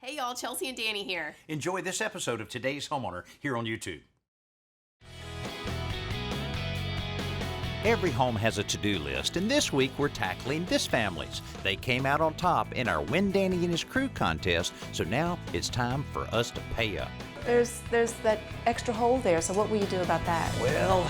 Hey y'all, Chelsea and Danny here. Enjoy this episode of Today's Homeowner here on YouTube. Every home has a to-do list, and this week we're tackling this family's. They came out on top in our Win Danny and His Crew contest, so now it's time for us to pay up. There's that extra hole there, so what will you do about that? Well,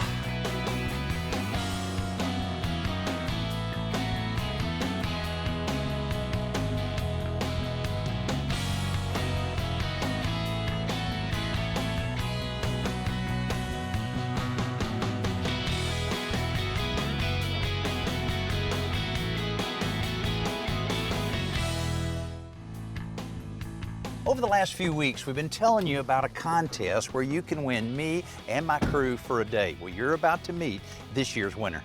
over the last few weeks, we've been telling you about a contest where you can win me and my crew for a day. Well, you're about to meet this year's winner.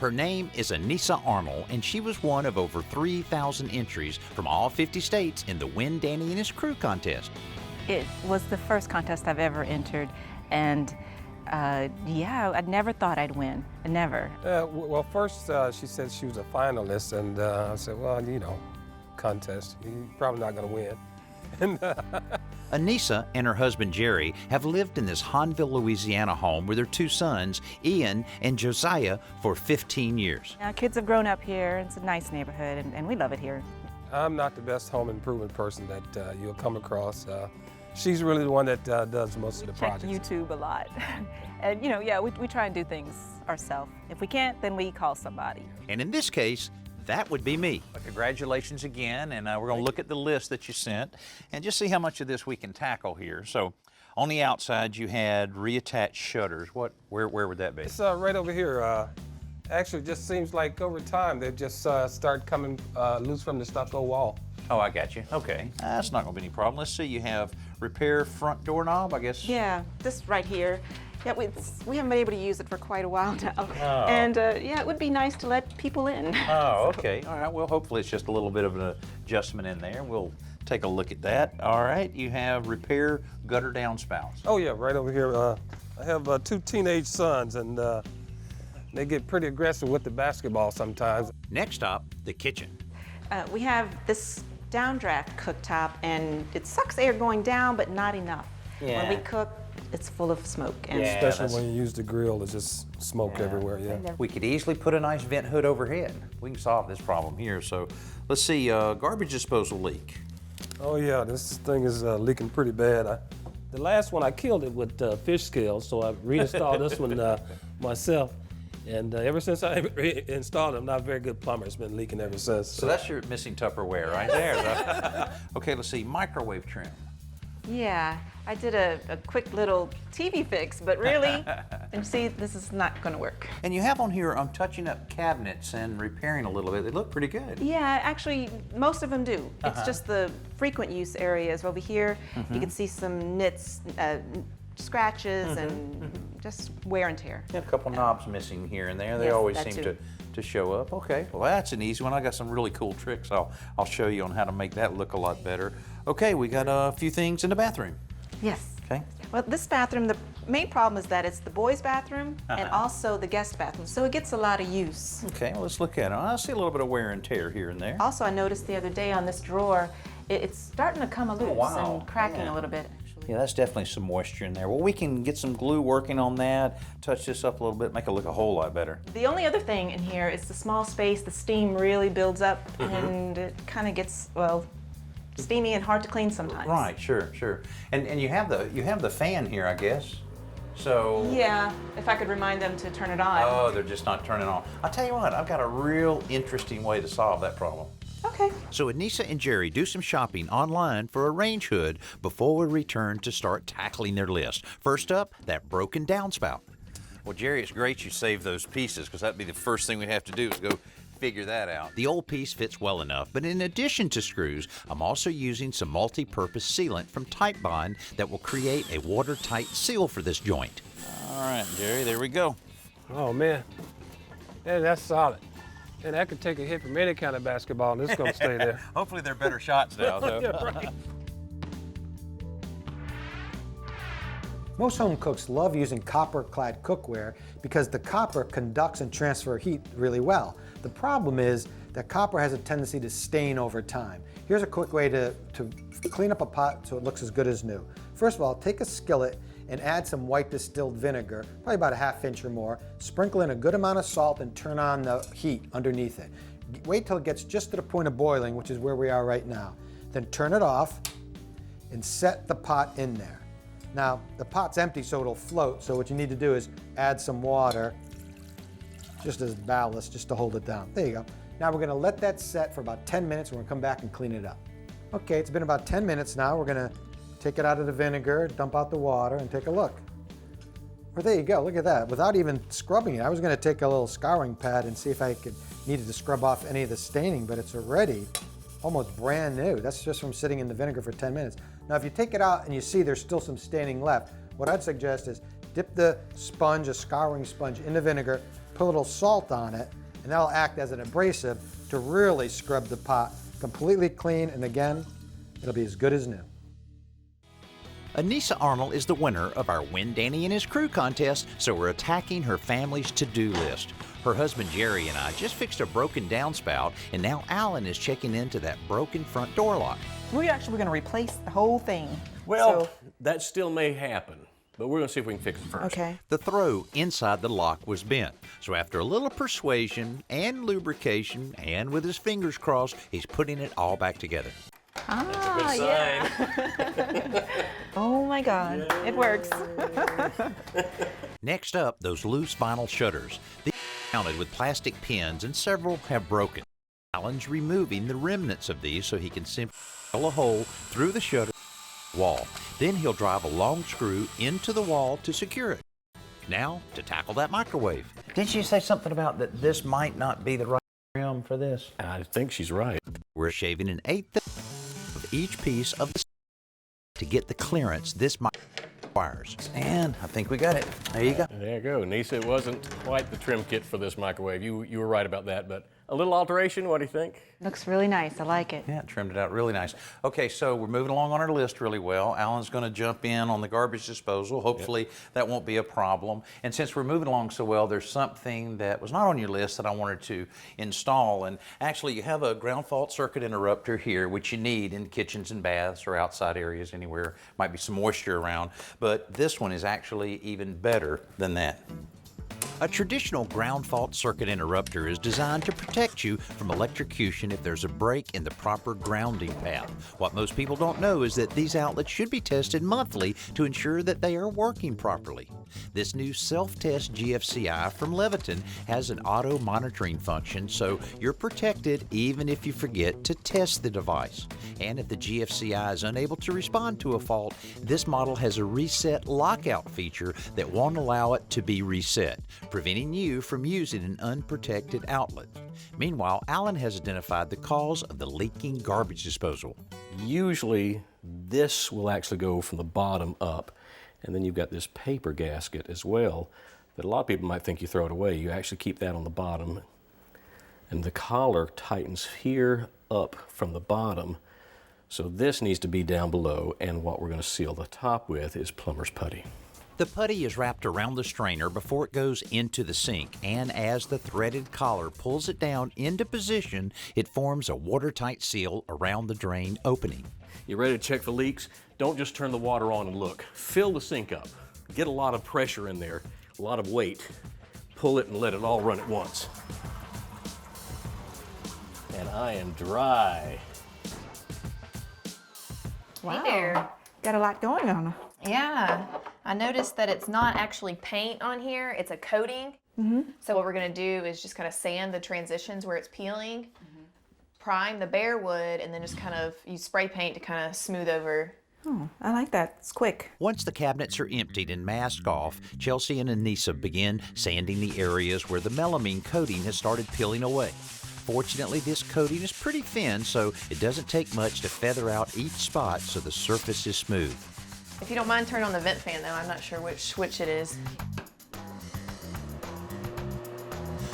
Her name is Anissa Arnold, and she was one of over 3,000 entries from all 50 states in the Win Danny and His Crew contest. It was the first contest I've ever entered, and yeah, I never thought I'd win. Never. Well, first she said she was a finalist, and I said, well, you know, contest, you're probably not going to win. Anissa and her husband Jerry have lived in this Hahnville, Louisiana home with their two sons, Ian and Josiah, for 15 years. Our kids have grown up here. It's a nice neighborhood, and we love it here. I'm not the best home improvement person that you'll come across. She's really the one that does most of the projects. Check YouTube a lot. And, you know, yeah, we try and do things ourselves. If we can't, then we call somebody. And in this case, that would be me. Congratulations again, and we're going to look at the list that you sent and just see how much of this we can tackle here. So, on the outside, you had reattached shutters. Where would that be? It's right over here. Actually, it just seems like over time they just start coming loose from the stucco wall. Oh, I got you. Okay, that's not going to be any problem. Let's see. You have repair front doorknob, I guess. Yeah, this right here. Yeah, we haven't been able to use it for quite a while now. Oh. And yeah, it would be nice to let people in. Oh, okay. All right. Well, hopefully it's just a little bit of an adjustment in there. We'll take a look at that. All right. You have repair gutter downspouts. Oh yeah, right over here. I have two teenage sons, and they get pretty aggressive with the basketball sometimes. Next up, the kitchen. We have this downdraft cooktop, and it sucks air going down, but not enough. Yeah. When we cook, it's full of smoke. And Yeah. Especially when you use the grill, there's just smoke everywhere. Yeah. We could easily put a nice vent hood overhead. We can solve this problem here. So let's see, garbage disposal leak. Oh yeah, this thing is leaking pretty bad. The last one I killed it with fish scales, so I reinstalled this one myself. And ever since I installed it, I'm not a very good plumber. It's been leaking ever since. So that's your missing Tupperware right there. Okay, let's see, microwave trim. yeah, I did a quick little TV fix, but really, and see, this is not going to work. And you have on here, I'm touching up cabinets and repairing a little bit. They look pretty good. Yeah, actually, most of them do. It's just the frequent use areas over here. You can see some nits, scratches, and just wear and tear. Yeah, a couple knobs missing here and there. They Yes, always that seem too. to show up. Okay, well that's an easy one. I got some really cool tricks I'll show you on how to make that look a lot better. Okay, we got a few things in the bathroom. Yes. Okay. Well, this bathroom, the main problem is that it's the boys' bathroom and also the guest bathroom, so it gets a lot of use. Okay, well, let's look at it. I see a little bit of wear and tear here and there. Also, I noticed the other day on this drawer, it's starting to come loose wow. and cracking Yeah. a little bit, actually. Yeah, that's definitely some moisture in there. Well, we can get some glue working on that, touch this up a little bit, make it look a whole lot better. The only other thing in here is the small space. The steam really builds up, and it kind of gets, well, steamy and hard to clean sometimes. Right, sure. And you have the fan here, I guess. So Yeah, if I could remind them to turn it on. oh, they're just not turning on. I'll tell you what, I've got a real interesting way to solve that problem. Okay. So Anissa and Jerry do some shopping online for a range hood before we return to start tackling their list. First up, that broken downspout. Well, Jerry, it's great you saved those pieces because that'd be the first thing we'd have to do is go figure that out. The old piece fits well enough, but in addition to screws, I'm also using some multi-purpose sealant from Type Bond that will create a watertight seal for this joint. All right, Jerry, there we go. Oh man, yeah, that's solid. And that could take a hit from any kind of basketball, and it's going to stay there. Hopefully they're better shots now, though. Yeah, right. Most home cooks love using copper-clad cookware because the copper conducts and transfers heat really well. The problem is the copper has a tendency to stain over time. Here's a quick way to clean up a pot so it looks as good as new. First of all, take a skillet and add some white distilled vinegar, probably about a ½ inch or more. Sprinkle in a good amount of salt and turn on the heat underneath it. Wait till it gets just to the point of boiling, which is where we are right now. Then turn it off and set the pot in there. Now, the pot's empty so it'll float, so what you need to do is add some water, just as ballast, just to hold it down. There you go. Now we're gonna let that set for about 10 minutes and we're gonna come back and clean it up. Okay, it's been about 10 minutes now. We're gonna take it out of the vinegar, dump out the water, and take a look. Well, there you go, look at that. Without even scrubbing it, I was gonna take a little scouring pad and see if I needed to scrub off any of the staining, but it's already almost brand new. That's just from sitting in the vinegar for 10 minutes. Now, if you take it out and you see there's still some staining left, what I'd suggest is dip the sponge, a scouring sponge, in the vinegar, put a little salt on it, and that'll act as an abrasive to really scrub the pot completely clean, and again, it'll be as good as new. Anissa Arnold is the winner of our Win Danny and His Crew contest, so we're attacking her family's to-do list. Her husband Jerry and I just fixed a broken downspout, and now Alan is checking into that broken front door lock. We're going to replace the whole thing. Well, that still may happen, but we're going to see if we can fix it first. Okay. The throw inside the lock was bent, so after a little persuasion and lubrication, and with his fingers crossed, he's putting it all back together. Ah, yeah. Oh my God, it works. Next up, those loose vinyl shutters. These are mounted with plastic pins, and several have broken. Alan's removing the remnants of these so he can simply drill a hole through the shutter wall. Then he'll drive a long screw into the wall to secure it. Now, to tackle that microwave. Didn't you say something about that this might not be the right trim for this? I think she's right. We're shaving an 1/8 of each piece of the to get the clearance this mic requires. And I think we got it. There you go. There you go. Nisa, it wasn't quite the trim kit for this microwave. You were right about that, but a little alteration, what do you think? Looks really nice. I like it. Yeah, it trimmed it out really nice. Okay, so we're moving along on our list really well. Alan's going to jump in on the garbage disposal. Hopefully that won't be a problem. And since we're moving along so well, there's something that was not on your list that I wanted to install. And actually, you have a ground fault circuit interrupter here, which you need in kitchens and baths or outside areas anywhere. Might be some moisture around. But this one is actually even better than that. A traditional ground fault circuit interrupter is designed to protect you from electrocution if there's a break in the proper grounding path. What most people don't know is that these outlets should be tested monthly to ensure that they are working properly. This new self-test GFCI from Leviton has an auto monitoring function, so you're protected even if you forget to test the device. And if the GFCI is unable to respond to a fault, this model has a reset lockout feature that won't allow it to be reset, preventing you from using an unprotected outlet. Meanwhile, Alan has identified the cause of the leaking garbage disposal. Usually, this will actually go from the bottom up, and then you've got this paper gasket as well that a lot of people might think you throw it away. You actually keep that on the bottom, and the collar tightens here up from the bottom. So this needs to be down below, and what we're going to seal the top with is plumber's putty. The putty is wrapped around the strainer before it goes into the sink, and as the threaded collar pulls it down into position, it forms a watertight seal around the drain opening. You ready to check for leaks? Don't just turn the water on and look. Fill the sink up. Get a lot of pressure in there, a lot of weight. Pull it and let it all run at once. And I am dry. Wow. Hey there. Got a lot going on. Yeah, I noticed that it's not actually paint on here, it's a coating. So what we're gonna do is just kind of sand the transitions where it's peeling, prime the bare wood, and then just kind of use spray paint to kind of smooth over. Oh, I like that. It's quick. Once the cabinets are emptied and masked off, Chelsea and Anissa begin sanding the areas where the melamine coating has started peeling away. Fortunately, this coating is pretty thin, so it doesn't take much to feather out each spot so the surface is smooth. If you don't mind, turn on the vent fan though, I'm not sure which switch it is.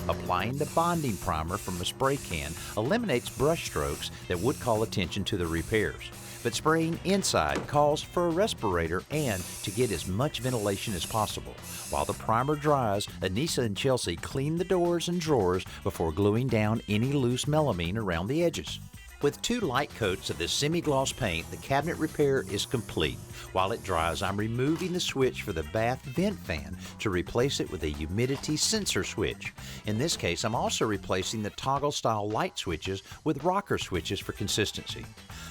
Applying the bonding primer from a spray can eliminates brush strokes that would call attention to the repairs. but spraying inside calls for a respirator and to get as much ventilation as possible. While the primer dries, Anissa and Chelsea clean the doors and drawers before gluing down any loose melamine around the edges. With 2 light coats of this semi-gloss paint, the cabinet repair is complete. While it dries, I'm removing the switch for the bath vent fan to replace it with a humidity sensor switch. In this case, I'm also replacing the toggle-style light switches with rocker switches for consistency.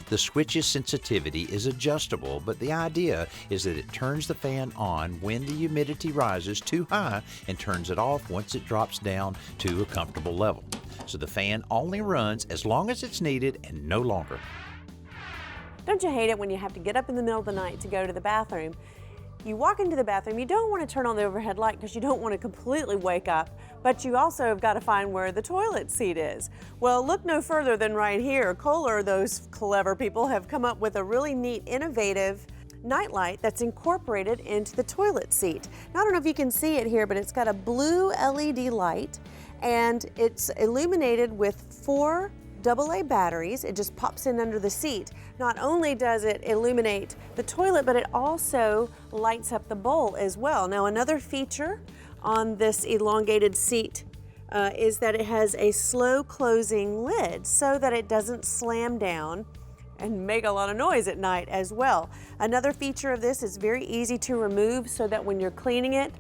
The switch's sensitivity is adjustable, but the idea is that it turns the fan on when the humidity rises too high and turns it off once it drops down to a comfortable level. So the fan only runs as long as it's needed and no longer. Don't you hate it when you have to get up in the middle of the night to go to the bathroom? You walk into the bathroom, you don't want to turn on the overhead light because you don't want to completely wake up, but you also have got to find where the toilet seat is. Well, look no further than right here. Kohler, those clever people, have come up with a really neat, innovative nightlight that's incorporated into the toilet seat. Now, I don't know if you can see it here, but it's got a blue LED light and it's illuminated with 4 AA batteries. It just pops in under the seat. Not only does it illuminate the toilet, but it also lights up the bowl as well. Now, another feature on this elongated seat is that it has a slow closing lid so that it doesn't slam down and make a lot of noise at night as well. Another feature of this is very easy to remove so that when you're cleaning it,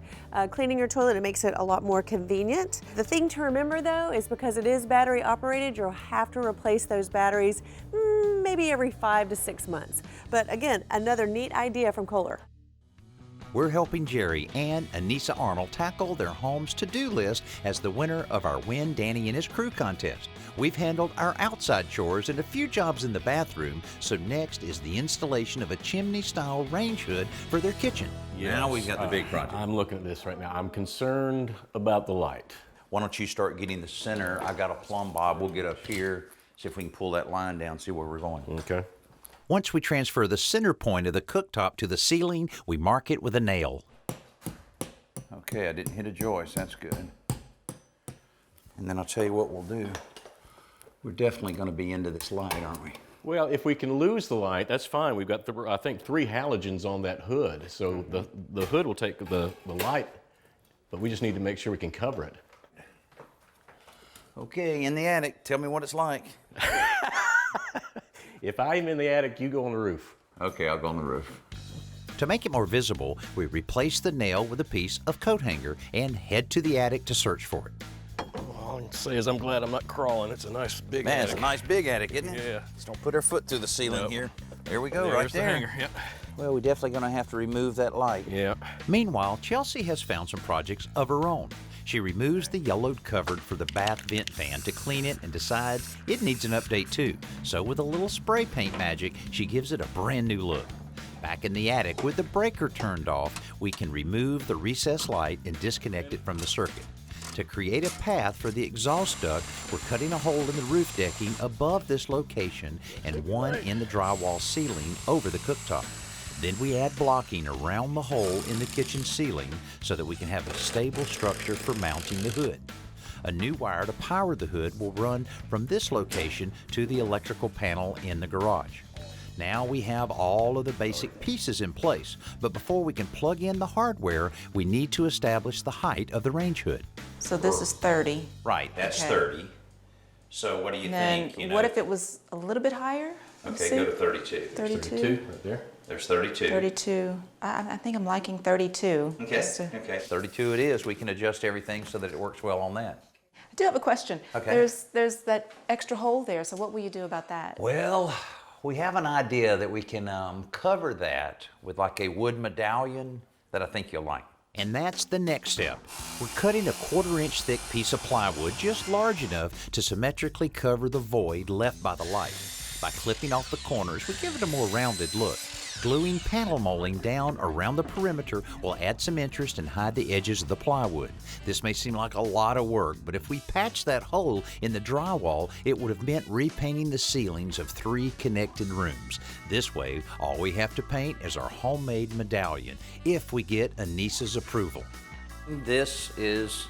cleaning your toilet, it makes it a lot more convenient. The thing to remember though is because it is battery operated, you'll have to replace those batteries maybe every 5 to 6 months. But again, another neat idea from Kohler. We're helping Jerry and Anissa Arnold tackle their home's to-do list as the winner of our Win Danny and His Crew contest. We've handled our outside chores and a few jobs in the bathroom, so next is the installation of a chimney-style range hood for their kitchen. Now we've got the big project. I'm looking at this right now. I'm concerned about the light. Why don't you start getting the center? I got a plumb bob. We'll get up here, see if we can pull that line down, see where we're going. Okay. Once we transfer the center point of the cooktop to the ceiling, we mark it with a nail. Okay, I didn't hit a joist. That's good. And then I'll tell you what we'll do. We're definitely going to be into this light, aren't we? Well, if we can lose the light, that's fine. We've got, I think, 3 halogens on that hood. So the hood will take the light, but we just need to make sure we can cover it. Okay, in the attic, tell me what it's like. If I'm in the attic, you go on the roof. Okay, I'll go on the roof. To make it more visible, we replace the nail with a piece of coat hanger and head to the attic to search for it. All I can say is I'm glad I'm not crawling. It's a nice big attic. Man, it's a nice big attic, isn't it? Yeah. Just don't put our foot through the ceiling here. There we go, There's right the there. hanger, yep. Well, we're definitely going to have to remove that light. Yeah. Meanwhile, Chelsea has found some projects of her own. She removes the yellowed cover for the bath vent fan to clean it and decides it needs an update too. So with a little spray paint magic, she gives it a brand new look. Back in the attic, with the breaker turned off, we can remove the recessed light and disconnect it from the circuit. To create a path for the exhaust duct, we're cutting a hole in the roof decking above this location and one in the drywall ceiling over the cooktop. Then we add blocking around the hole in the kitchen ceiling so that we can have a stable structure for mounting the hood. A new wire to power the hood will run from this location to the electrical panel in the garage. Now we have all of the basic pieces in place, but before we can plug in the hardware, we need to establish the height of the range hood. So this is 30. Right, that's Okay. 30. So what do you Then think? what if it was a little bit higher? Let's Okay, see. go to 32. 32. Right there. There's 32. 32. I think I'm liking 32. Okay, okay. 32 it is. We can adjust everything so that it works well on that. I do have a question. Okay. There's that extra hole there, so what will you do about that? Well, we have an idea that we can cover that with like a wood medallion that I think you'll like. And that's the next step. We're cutting a 1/4 inch thick piece of plywood just large enough to symmetrically cover the void left by the light. By clipping off the corners, we give it a more rounded look. Gluing panel molding down around the perimeter will add some interest and hide the edges of the plywood. This may seem like a lot of work, but if we patch that hole in the drywall, it would have meant repainting the ceilings of 3 connected rooms. This way, all we have to paint is our homemade medallion, if we get Anissa's approval. This is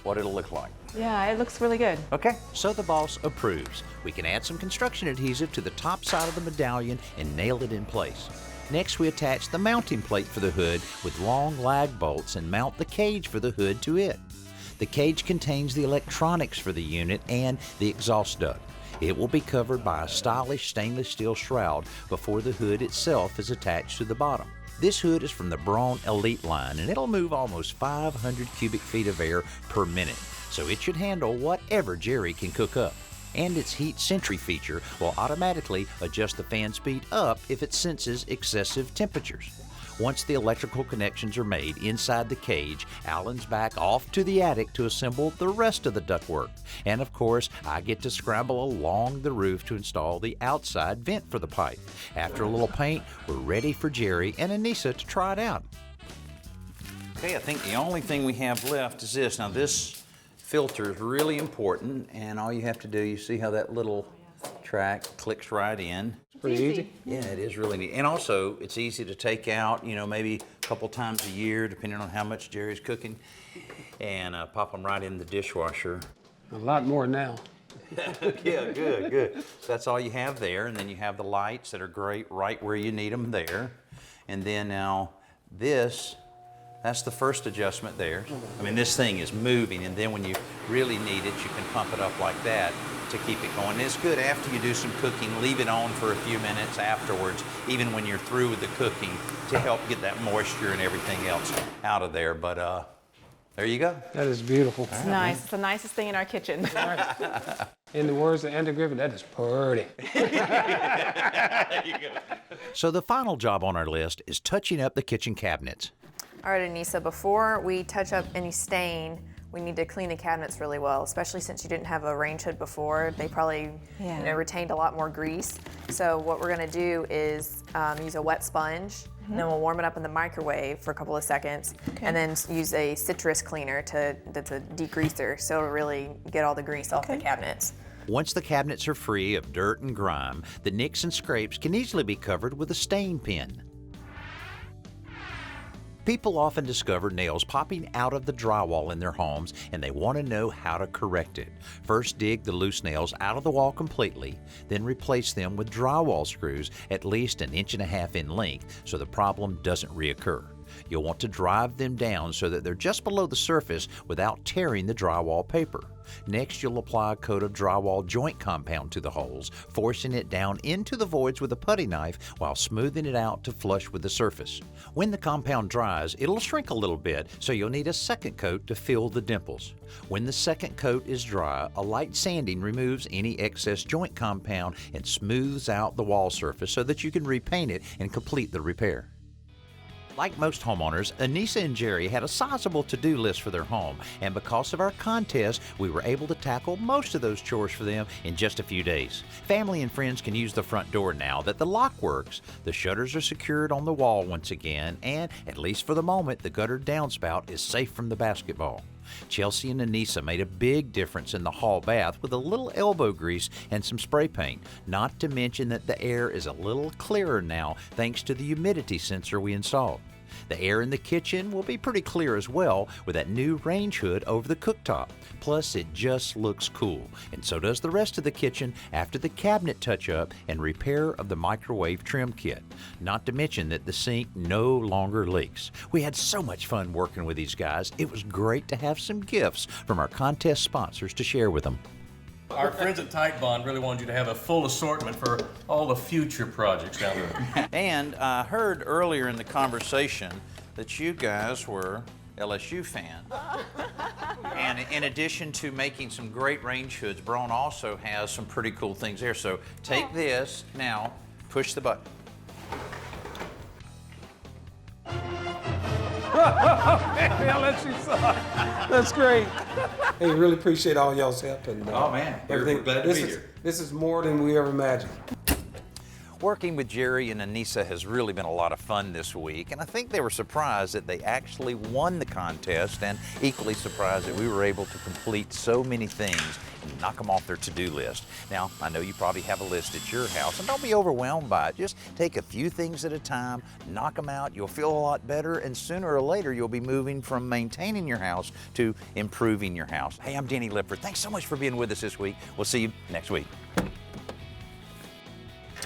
what it'll look like. Yeah, it looks really good. Okay, so the boss approves. We can add some construction adhesive to the top side of the medallion and nail it in place. Next, we attach the mounting plate for the hood with long lag bolts and mount the cage for the hood to it. The cage contains the electronics for the unit and the exhaust duct. It will be covered by a stylish stainless steel shroud before the hood itself is attached to the bottom. This hood is from the Braun Elite line, and it'll move almost 500 cubic feet of air per minute, so it should handle whatever Jerry can cook up. And its heat sentry feature will automatically adjust the fan speed up if it senses excessive temperatures. Once the electrical connections are made inside the cage, Alan's back off to the attic to assemble the rest of the ductwork. And of course, I get to scramble along the roof to install the outside vent for the pipe. After a little paint, we're ready for Jerry and Anissa to try it out. Okay, I think the only thing we have left is this. Now this filter is really important, and all you have to do, you see how that little track clicks right in. Pretty easy. Yeah, it is really neat. And also, it's easy to take out, you know, maybe a couple times a year, depending on how much Jerry's cooking, and pop them right in the dishwasher. A lot more now. Yeah, good, good. So that's all you have there, and then you have the lights that are great right where you need them there. And then now this, that's the first adjustment there. I mean, this thing is moving, and then when you really need it, you can pump it up like that to keep it going. It's good after you do some cooking, leave it on for a few minutes afterwards, even when you're through with the cooking, to help get that moisture and everything else out of there. But there you go. That is beautiful. It's nice. It's the nicest thing in our kitchen. In the words of Andy Griffith, that is pretty. So the final job on our list is touching up the kitchen cabinets. All right, Anissa, before we touch up any stain, we need to clean the cabinets really well, especially since you didn't have a range hood before. They probably retained a lot more grease. So what we're gonna do is use a wet sponge, and then we'll warm it up in the microwave for a couple of seconds, and then use a citrus cleaner that's a degreaser, so it'll really get all the grease off the cabinets. Once the cabinets are free of dirt and grime, the nicks and scrapes can easily be covered with a stain pen. People often discover nails popping out of the drywall in their homes, and they want to know how to correct it. First, dig the loose nails out of the wall completely, then replace them with drywall screws at least 1.5 inches in length so the problem doesn't reoccur. You'll want to drive them down so that they're just below the surface without tearing the drywall paper. Next, you'll apply a coat of drywall joint compound to the holes, forcing it down into the voids with a putty knife while smoothing it out to flush with the surface. When the compound dries, it'll shrink a little bit, so you'll need a second coat to fill the dimples. When the second coat is dry, a light sanding removes any excess joint compound and smooths out the wall surface so that you can repaint it and complete the repair. Like most homeowners, Anissa and Jerry had a sizable to-do list for their home, and because of our contest, we were able to tackle most of those chores for them in just a few days. Family and friends can use the front door now that the lock works. The shutters are secured on the wall once again, and, at least for the moment, the gutter downspout is safe from the basketball. Chelsea and Anissa made a big difference in the hall bath with a little elbow grease and some spray paint, not to mention that the air is a little clearer now thanks to the humidity sensor we installed. The air in the kitchen will be pretty clear as well with that new range hood over the cooktop. Plus, it just looks cool, and so does the rest of the kitchen after the cabinet touch-up and repair of the microwave trim kit. Not to mention that the sink no longer leaks. We had so much fun working with these guys. It was great to have some gifts from our contest sponsors to share with them. Our friends at Tite Bond really wanted you to have a full assortment for all the future projects down there. And I heard earlier in the conversation that you guys were LSU fans. And in addition to making some great range hoods, Braun also has some pretty cool things there. So take this, now push the button. LSU suck. That's great. Hey, really appreciate all y'all's help and Oh man, everything. we're glad to be here. This is more than we ever imagined. Working with Jerry and Anissa has really been a lot of fun this week, and I think they were surprised that they actually won the contest, and equally surprised that we were able to complete so many things and knock them off their to-do list. Now, I know you probably have a list at your house, and don't be overwhelmed by it. Just take a few things at a time, knock them out, you'll feel a lot better, and sooner or later you'll be moving from maintaining your house to improving your house. Hey, I'm Danny Lipford. Thanks so much for being with us this week. We'll see you next week.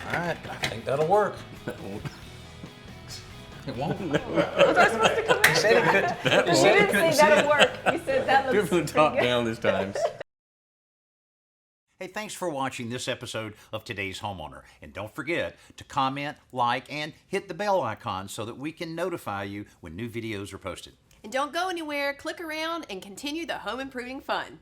All right, I think that'll work. It won't. You didn't say that'll work. You said that looks Do it from the top pretty good. down this time. Hey, thanks for watching this episode of Today's Homeowner. And don't forget to comment, like, and hit the bell icon so that we can notify you when new videos are posted. And don't go anywhere, click around and continue the home improving fun.